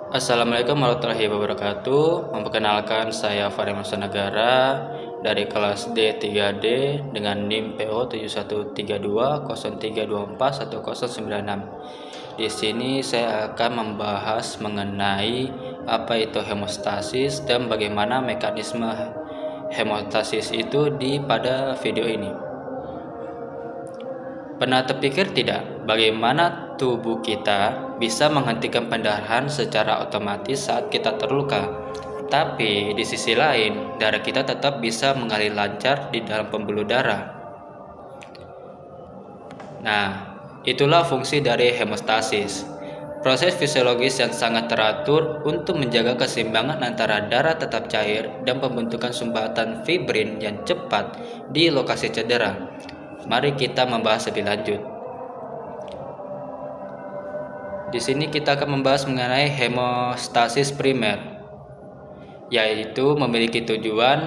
Assalamualaikum warahmatullahi wabarakatuh. Memperkenalkan saya Fahri Negara dari kelas D3D dengan NIM PO 713203241096. Di sini saya akan membahas mengenai apa itu hemostasis dan bagaimana mekanisme hemostasis itu pada video ini. Pernah terpikir tidak bagaimana tubuh kita bisa menghentikan pendarahan secara otomatis saat kita terluka? Tapi di sisi lain, darah kita tetap bisa mengalir lancar di dalam pembuluh darah. Nah, itulah fungsi dari hemostasis. Proses fisiologis yang sangat teratur untuk menjaga keseimbangan antara darah tetap cair dan pembentukan sumbatan fibrin yang cepat di lokasi cedera. Mari kita membahas lebih lanjut. Di sini kita akan membahas mengenai hemostasis primer, yaitu memiliki tujuan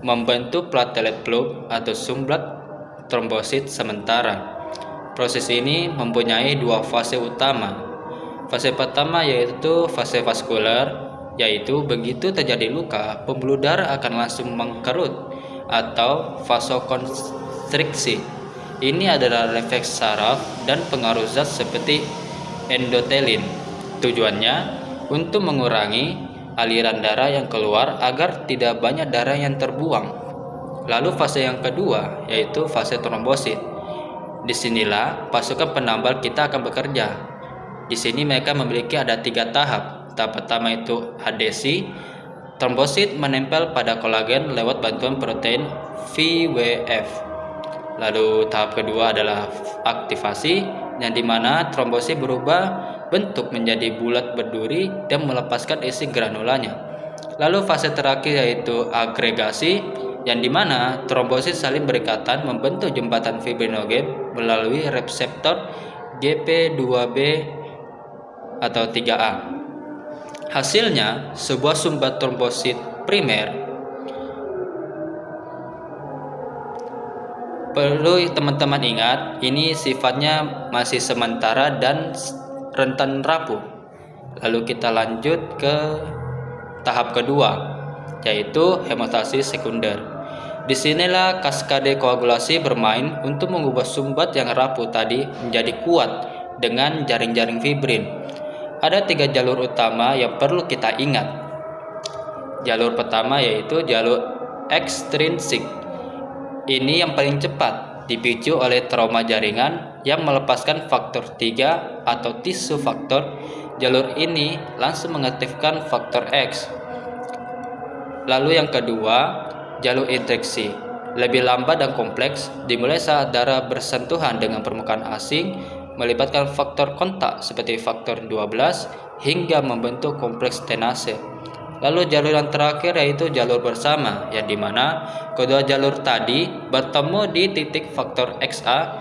membentuk platelet klub atau sumbat trombosit sementara. Proses ini mempunyai dua fase utama. Fase pertama yaitu fase vaskular, yaitu begitu terjadi luka, pembuluh darah akan langsung mengkerut atau vasokonstriksi. Ini adalah refleks saraf dan pengaruh zat seperti endotelin. Tujuannya untuk mengurangi aliran darah yang keluar agar tidak banyak darah yang terbuang. Lalu fase yang kedua yaitu fase trombosit. Disinilah pasukan penambal kita akan bekerja. Di sini mereka memiliki ada 3 tahap. Tahap pertama itu adesi. Trombosit menempel pada kolagen lewat bantuan protein VWF. Lalu tahap kedua adalah aktivasi, yang dimana trombosit berubah bentuk menjadi bulat berduri dan melepaskan isi granulanya. Lalu fase terakhir yaitu agregasi, yang dimana trombosit saling berikatan membentuk jembatan fibrinogen melalui reseptor GP2B atau 3A. Hasilnya, sebuah sumbat trombosit primer. Perlu teman-teman ingat, ini sifatnya masih sementara dan rentan rapuh. Lalu kita lanjut ke tahap kedua, yaitu hemostasis sekunder. Disinilah kaskade koagulasi bermain untuk mengubah sumbat yang rapuh tadi menjadi kuat dengan jaring-jaring fibrin. Ada 3 jalur utama yang perlu kita ingat. Jalur pertama yaitu jalur ekstrinsik. Ini yang paling cepat dipicu oleh trauma jaringan yang melepaskan faktor 3 atau tisu faktor. Jalur ini langsung mengaktifkan faktor X. Lalu yang kedua, jalur intriksi. Lebih lambat dan kompleks, dimulai saat darah bersentuhan dengan permukaan asing, melibatkan faktor kontak seperti faktor 12 hingga membentuk kompleks tenase. Lalu jalur yang terakhir yaitu jalur bersama, yang dimana kedua jalur tadi bertemu di titik faktor XA.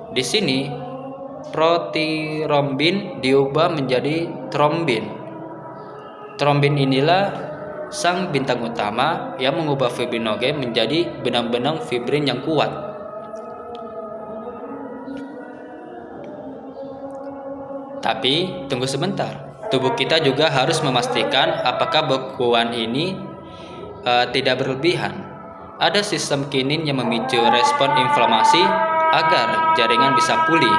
Di sini protirombin diubah menjadi trombin. Trombin inilah sang bintang utama yang mengubah fibrinogen menjadi benang-benang fibrin yang kuat. Tapi tunggu sebentar. Tubuh kita juga harus memastikan apakah bekuan ini tidak berlebihan. Ada sistem kinin yang memicu respon inflamasi agar jaringan bisa pulih.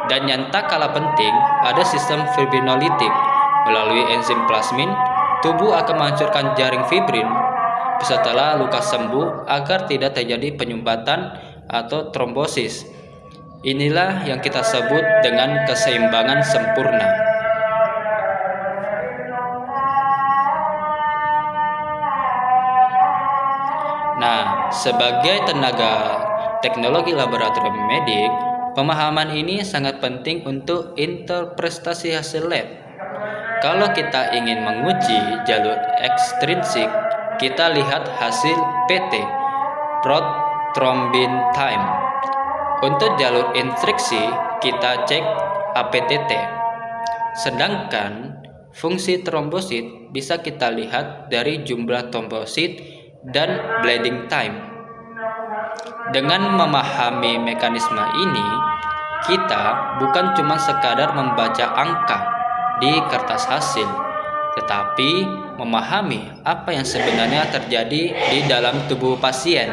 Dan yang tak kalah penting, ada sistem fibrinolitik. Melalui enzim plasmin, tubuh akan menghancurkan jaring fibrin setelah luka sembuh agar tidak terjadi penyumbatan atau trombosis. Inilah yang kita sebut dengan keseimbangan sempurna. Nah, sebagai tenaga teknologi laboratorium medik, pemahaman ini sangat penting untuk interpretasi hasil lab. Kalau kita ingin menguji jalur ekstrinsik, kita lihat hasil PT, prothrombin time. Untuk jalur intriksi, kita cek APTT. Sedangkan fungsi trombosit bisa kita lihat dari jumlah trombosit dan bleeding time. Dengan memahami mekanisme ini, kita bukan cuma sekadar membaca angka di kertas hasil, tetapi memahami apa yang sebenarnya terjadi di dalam tubuh pasien.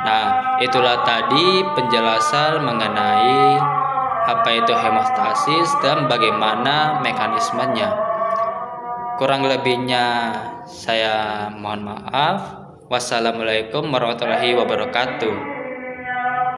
Nah, itulah tadi penjelasan mengenai apa itu hemostasis dan bagaimana mekanismenya. Kurang lebihnya saya mohon maaf. Wassalamualaikum warahmatullahi wabarakatuh.